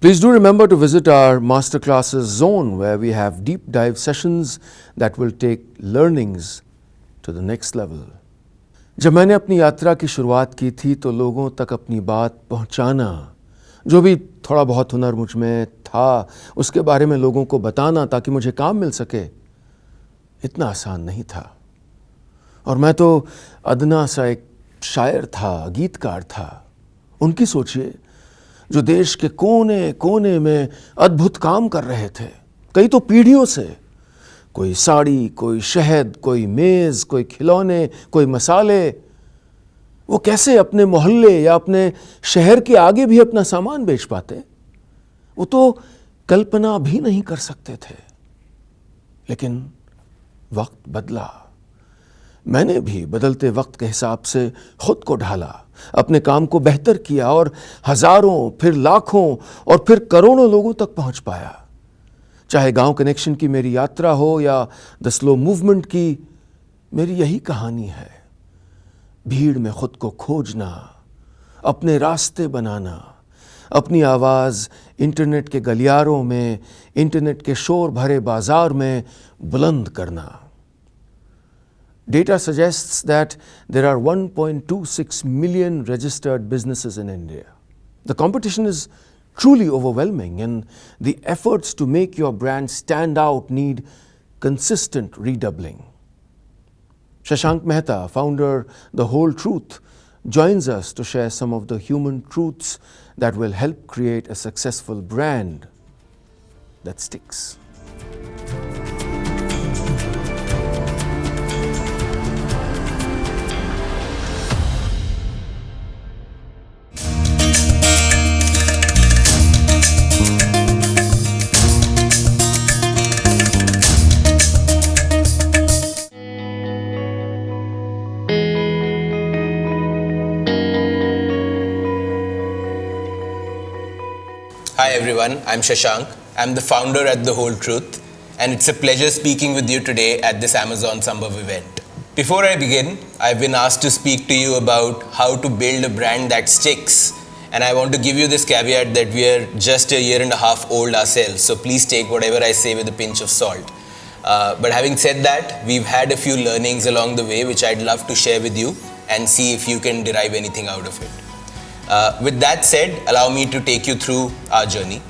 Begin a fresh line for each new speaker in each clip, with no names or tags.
Please do remember to visit our masterclasses zone where we have deep dive sessions that will take learnings to the next level. जब मैंने अपनी यात्रा की शुरुआत की थी तो लोगों तक अपनी बात पहुंचाना, जो भी थोड़ा बहुत हुनर मुझ में था उसके बारे में लोगों को बताना ताकि मुझे काम मिल सके, इतना आसान नहीं था। और मैं तो अदना सा एक शायर था, गीतकार था। उनकी सोचिए जो देश के कोने कोने में अद्भुत काम कर रहे थे, कई तो पीढ़ियों से। कोई साड़ी, कोई शहद, कोई मेज़, कोई खिलौने, कोई मसाले। वो कैसे अपने मोहल्ले या अपने शहर के आगे भी अपना सामान बेच पाते, वो तो कल्पना भी नहीं कर सकते थे। लेकिन वक्त बदला। मैंने भी बदलते वक्त के हिसाब से खुद को ढाला, अपने काम को बेहतर किया और हजारों, फिर लाखों और फिर करोड़ों लोगों तक पहुंच पाया। चाहे गांव कनेक्शन की मेरी यात्रा हो या द स्लो मूवमेंट की, मेरी यही कहानी है। भीड़ में खुद को खोजना, अपने रास्ते बनाना, अपनी आवाज़ इंटरनेट के गलियारों में, इंटरनेट के शोर भरे बाजार में बुलंद करना। Data suggests that there are 1.26 million registered businesses in India. The competition is truly overwhelming, and the efforts to make your brand stand out need consistent redoubling. Shashank Mehta, founder The Whole Truth, joins us to share some of the human truths that will help create a successful brand that sticks.
Hi everyone, I'm Shashank. I'm the founder at The Whole Truth, and it's a pleasure speaking with you today at this Amazon Smbhav event. Before I begin, I've been asked to speak to you about how to build a brand that sticks, and I want to give you this caveat that we are just a year and a half old ourselves, so please take whatever I say with a pinch of salt. But having said that, we've had a few learnings along the way which I'd love to share with you and see if you can derive anything out of it. With that said, allow me to take you through our journey.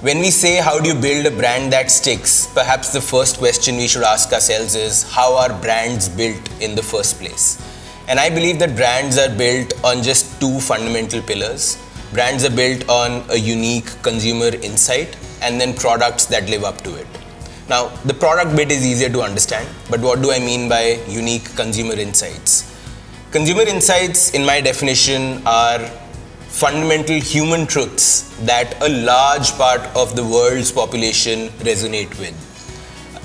When we say how do you build a brand that sticks, perhaps the first question we should ask ourselves is how are brands built in the first place? And I believe that brands are built on just two fundamental pillars. Brands are built on a unique consumer insight and then products that live up to it. Now, the product bit is easier to understand, but what do I mean by unique consumer insights? Consumer insights, in my definition, are fundamental human truths that a large part of the world's population resonate with.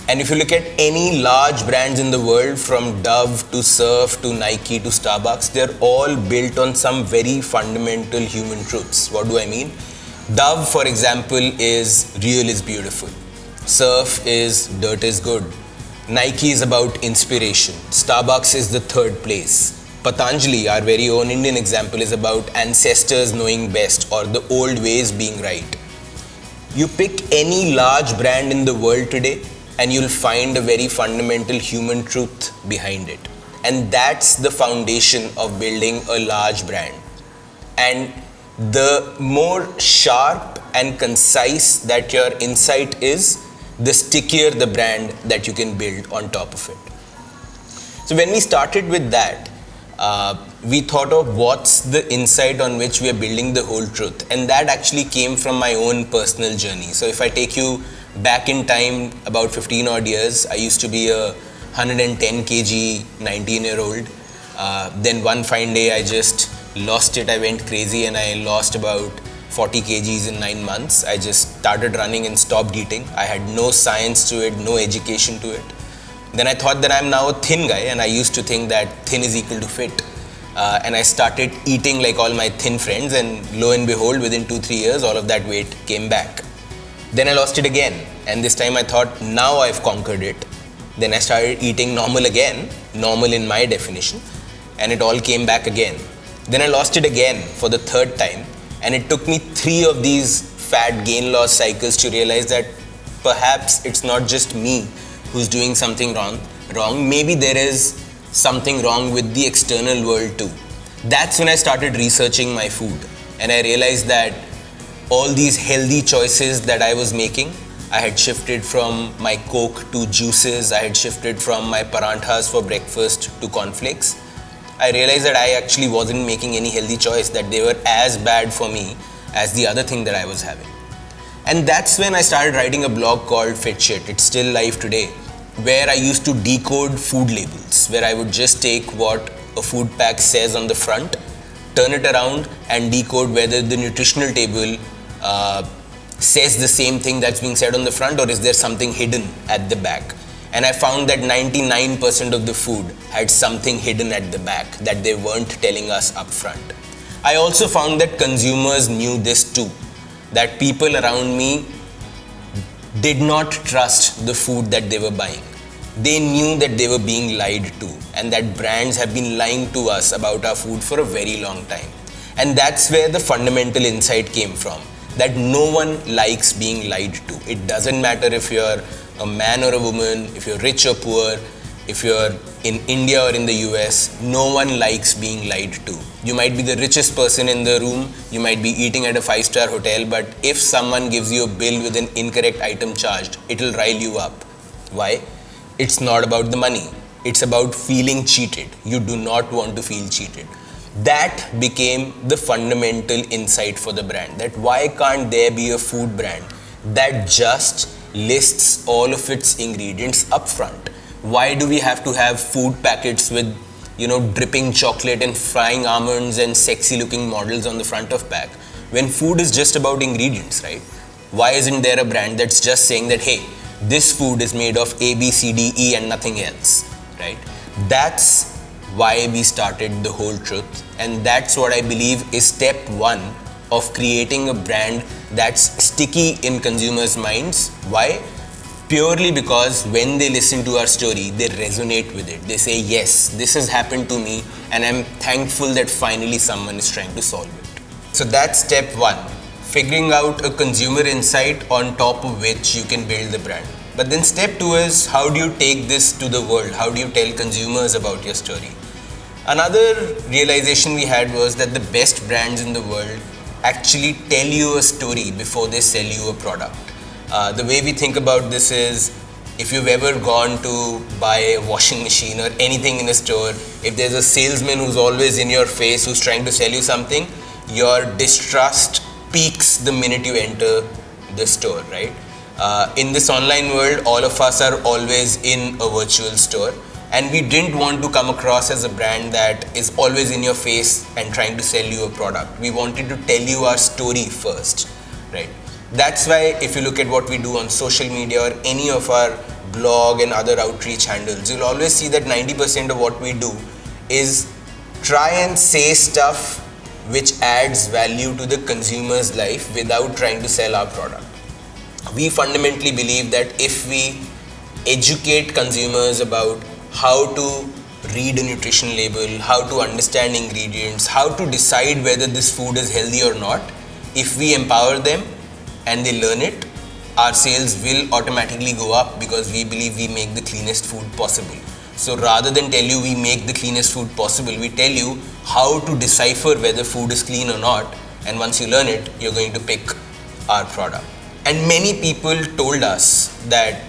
And if you look at any large brands in the world, from Dove to Surf to Nike to Starbucks, they're all built on some very fundamental human truths. What do I mean? Dove, for example, is real is beautiful. Surf is dirt is good. Nike is about inspiration. Starbucks is the third place. Patanjali, our very own Indian example, is about ancestors knowing best or the old ways being right. You pick any large brand in the world today and you'll find a very fundamental human truth behind it. And that's the foundation of building a large brand. And the more sharp and concise that your insight is, the stickier the brand that you can build on top of it. So when we started with that, we thought of what's the insight on which we are building the whole truth, and that actually came from my own personal journey. So if I take you back in time about 15 odd years, I used to be a 110 kg 19-year-old. Then one fine day I just lost it. I went crazy and I lost about 40 kgs in 9 months. I just started running and stopped eating. I had no science to it, no education to it. Then I thought that I'm now a thin guy, and I used to think that thin is equal to fit. And I started eating like all my thin friends, and lo and behold, within 2-3 years, all of that weight came back. Then I lost it again, and this time I thought, now I've conquered it. Then I started eating normal again, normal in my definition, and it all came back again. Then I lost it again for the third time, And it took me 3 of these fat gain loss cycles to realize that perhaps it's not just me who's doing something wrong. Maybe there is something wrong with the external world too. That's when I started researching my food, and I realized that all these healthy choices that I was making, I had shifted from my Coke to juices, I had shifted from my paranthas for breakfast to cornflakes. I realized that I actually wasn't making any healthy choice, that they were as bad for me as the other thing that I was having. And that's when I started writing a blog called Fit Shit. It's still live today, where I used to decode food labels, where I would just take what a food pack says on the front, turn it around and decode whether the nutritional table says the same thing that's being said on the front, or is there something hidden at the back. And I found that 99% of the food had something hidden at the back that they weren't telling us up front. I also found that consumers knew this too, that people around me did not trust the food that they were buying. They knew that they were being lied to, and that brands have been lying to us about our food for a very long time. And that's where the fundamental insight came from, that no one likes being lied to. It doesn't matter if you're a man or a woman, if you're rich or poor, if you're in India or in the US, no one likes being lied to. You might be the richest person in the room, you might be eating at a 5-star hotel, but if someone gives you a bill with an incorrect item charged, it'll rile you up. Why? It's not about the money. It's about feeling cheated. You do not want to feel cheated. That became the fundamental insight for the brand, that why can't there be a food brand that just lists all of its ingredients up front? Why do we have to have food packets with, dripping chocolate and frying almonds and sexy looking models on the front of pack, when food is just about ingredients, right? Why isn't there a brand that's just saying that, hey, this food is made of A, B, C, D, E and nothing else, right? That's why we started The Whole Truth, and that's what I believe is step 1 of creating a brand that's sticky in consumers' minds. Why? Purely because when they listen to our story, they resonate with it. They say, yes, this has happened to me, and I'm thankful that finally someone is trying to solve it. So that's step 1. Figuring out a consumer insight on top of which you can build the brand. But then step 2 is, how do you take this to the world? How do you tell consumers about your story? Another realization we had was that the best brands in the world actually tell you a story before they sell you a product. The way we think about this is, if you've ever gone to buy a washing machine or anything in a store, if there's a salesman who's always in your face, who's trying to sell you something, your distrust peaks the minute you enter the store, right? In this online world, all of us are always in a virtual store, and we didn't want to come across as a brand that is always in your face and trying to sell you a product. We wanted to tell you our story first, right? That's why if you look at what we do on social media or any of our blog and other outreach handles, you'll always see that 90% of what we do is try and say stuff which adds value to the consumer's life without trying to sell our product. We fundamentally believe that if we educate consumers about how to read a nutrition label, how to understand ingredients, how to decide whether this food is healthy or not, if we empower them and they learn it, our sales will automatically go up, because we believe we make the cleanest food possible. So rather than tell you we make the cleanest food possible, we tell you how to decipher whether food is clean or not, and once you learn it, you're going to pick our product. And many people told us that,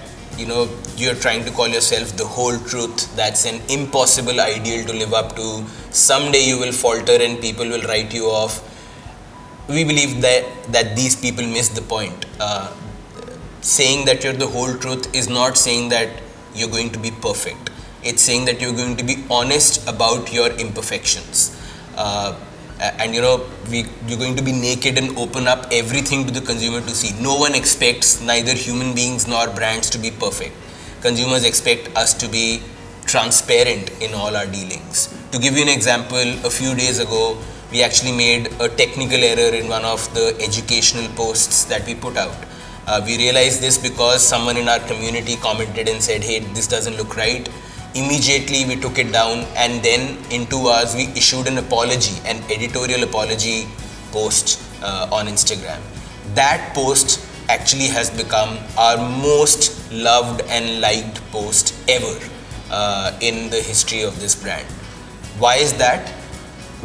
you're trying to call yourself the whole truth. That's an impossible ideal to live up to. Someday you will falter and people will write you off. We believe that these people miss the point. Saying that you're the whole truth is not saying that you're going to be perfect. It's saying that you're going to be honest about your imperfections. And you're going to be naked and open up everything to the consumer to see. No one expects neither human beings nor brands to be perfect. Consumers expect us to be transparent in all our dealings. To give you an example, a few days ago, we actually made a technical error in one of the educational posts that we put out. We realized this because someone in our community commented and said, hey, this doesn't look right. Immediately we took it down, and then in 2 hours we issued an apology, an editorial apology post on Instagram. That post actually has become our most loved and liked post ever in the history of this brand. Why is that?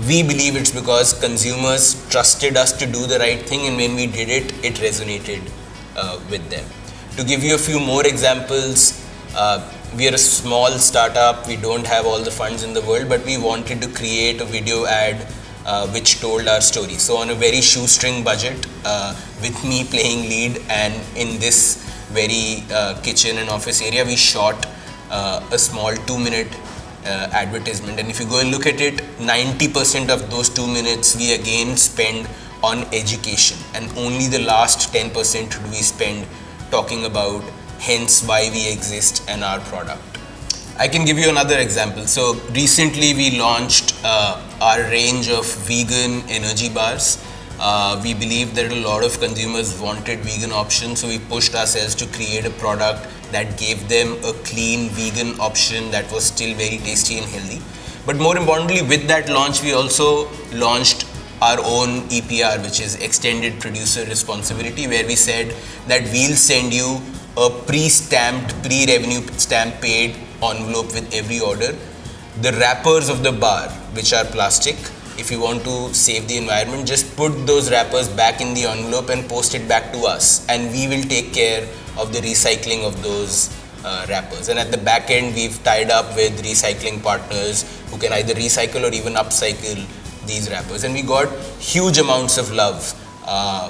We believe it's because consumers trusted us to do the right thing, and when we did it, it resonated with them. To give you a few more examples, we are a small startup, we don't have all the funds in the world, but we wanted to create a video ad which told our story. So on a very shoestring budget, with me playing lead, and in this very kitchen and office area, we shot a small 2-minute advertisement. And if you go and look at it, 90% of those 2 minutes we again spend on education, and only the last 10% do we spend talking about hence why we exist and our product. I can give you another example. So recently we launched our range of vegan energy bars. We believe that a lot of consumers wanted vegan options, so we pushed ourselves to create a product that gave them a clean vegan option that was still very tasty and healthy. But more importantly, with that launch, we also launched our own EPR, which is Extended Producer Responsibility, where we said that we'll send you a pre-stamped, pre-revenue stamp paid envelope with every order. The wrappers of the bar, which are plastic, if you want to save the environment, just put those wrappers back in the envelope and post it back to us, and we will take care of the recycling of those wrappers. And at the back end, we've tied up with recycling partners who can either recycle or even upcycle these wrappers, and we got huge amounts of love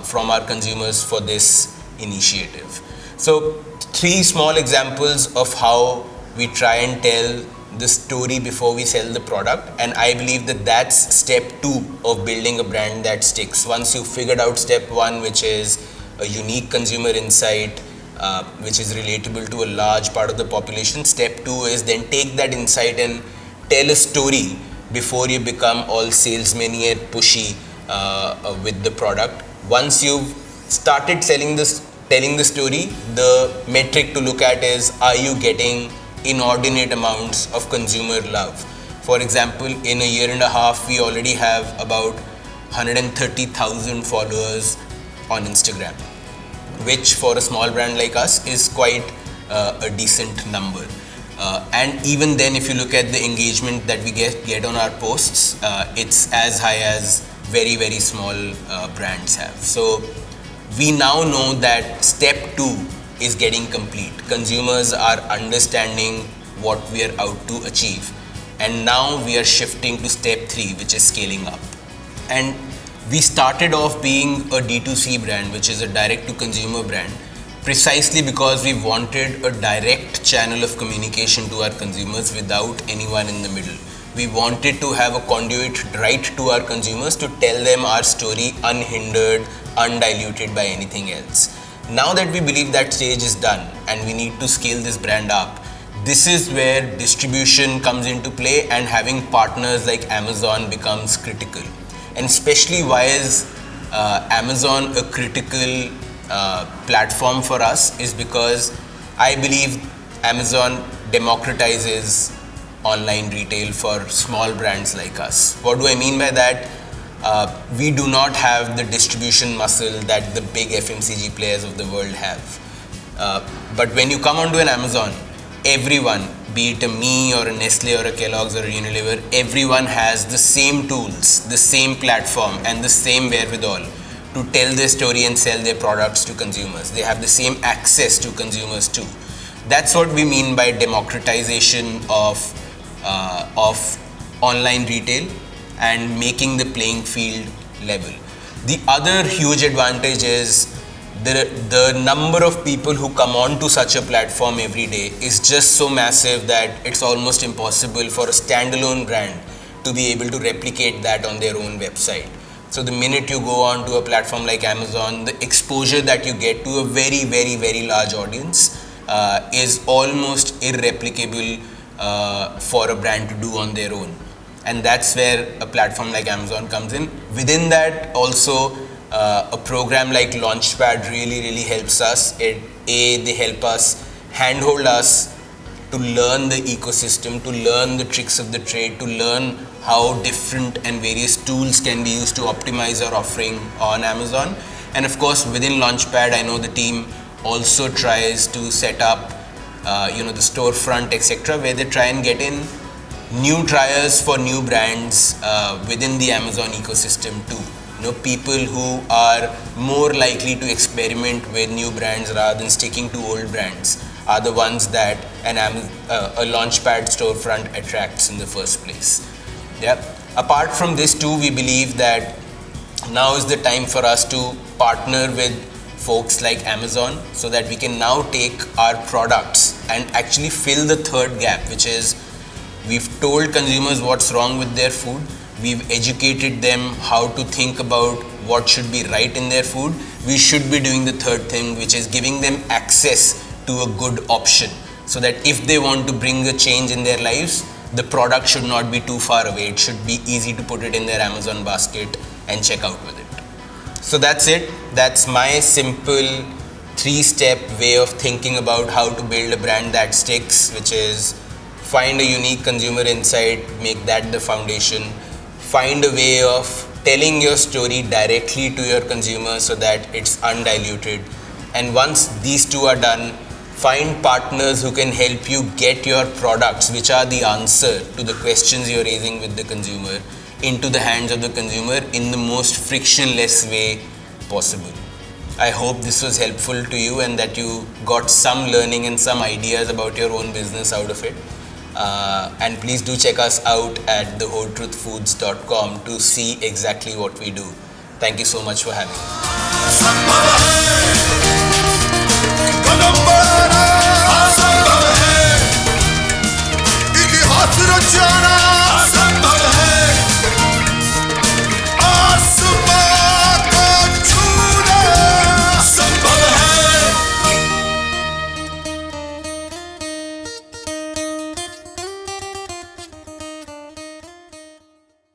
from our consumers for this initiative. So 3 small examples of how we try and tell the story before we sell the product, and I believe that that's step 2 of building a brand that sticks. Once you've figured out step 1, which is a unique consumer insight which is relatable to a large part of the population, step 2 is then take that insight and tell a story before you become all salesman-y and pushy with the product. Once you've started telling the story, the metric to look at is, are you getting inordinate amounts of consumer love? For example, in a year and a half, we already have about 130,000 followers on Instagram, which for a small brand like us is quite a decent number. And even then, if you look at the engagement that we get on our posts, it's as high as very, very small brands have. So we now know that step 2 is getting complete. Consumers are understanding what we are out to achieve. And now we are shifting to step 3, which is scaling up. And we started off being a D2C brand, which is a direct-to-consumer brand, precisely because we wanted a direct channel of communication to our consumers without anyone in the middle. We wanted to have a conduit right to our consumers to tell them our story unhindered, undiluted by anything else. Now that we believe that stage is done and we need to scale this brand up, this is where distribution comes into play, and having partners like Amazon becomes critical. And especially, why is Amazon a critical platform for us is because I believe Amazon democratizes online retail for small brands like us. What do I mean by that? We do not have the distribution muscle that the big FMCG players of the world have. But when you come onto an Amazon, everyone, be it a me or a Nestle or a Kellogg's or a Unilever, everyone has the same tools, the same platform, and the same wherewithal to tell their story and sell their products to consumers. They have the same access to consumers too. That's what we mean by democratization of online retail and making the playing field level. The other huge advantage is the number of people who come on to such a platform every day is just so massive that it's almost impossible for a standalone brand to be able to replicate that on their own website. So the minute you go on to a platform like Amazon, the exposure that you get to a very, very, very large audience is almost irreplicable for a brand to do on their own. And that's where a platform like Amazon comes in. Within that also, a program like Launchpad really helps us. They help us, handhold us to learn the ecosystem, to learn the tricks of the trade, to learn how different and various tools can be used to optimize our offering on Amazon. And of course, within Launchpad, I know the team also tries to set up, the storefront, etc., where they try and get in new triers for new brands within the Amazon ecosystem too. People who are more likely to experiment with new brands rather than sticking to old brands are the ones that a Launchpad storefront attracts in the first place. Yeah. Apart from this too, we believe that now is the time for us to partner with folks like Amazon so that we can now take our products and actually fill the third gap, which is we've told consumers what's wrong with their food. We've educated them how to think about what should be right in their food. We should be doing the third thing, which is giving them access to a good option so that if they want to bring a change in their lives, the product should not be too far away. It should be easy to put it in their Amazon basket and check out with it. So that's it. That's my simple 3-step way of thinking about how to build a brand that sticks, which is find a unique consumer insight, make that the foundation, find a way of telling your story directly to your consumer so that it's undiluted. And once these two are done, find partners who can help you get your products, which are the answer to the questions you're raising with the consumer, into the hands of the consumer in the most frictionless way possible. I hope this was helpful to you and that you got some learning and some ideas about your own business out of it. And please do check us out at thewholetruthfoods.com to see exactly what we do. Thank you so much for having me.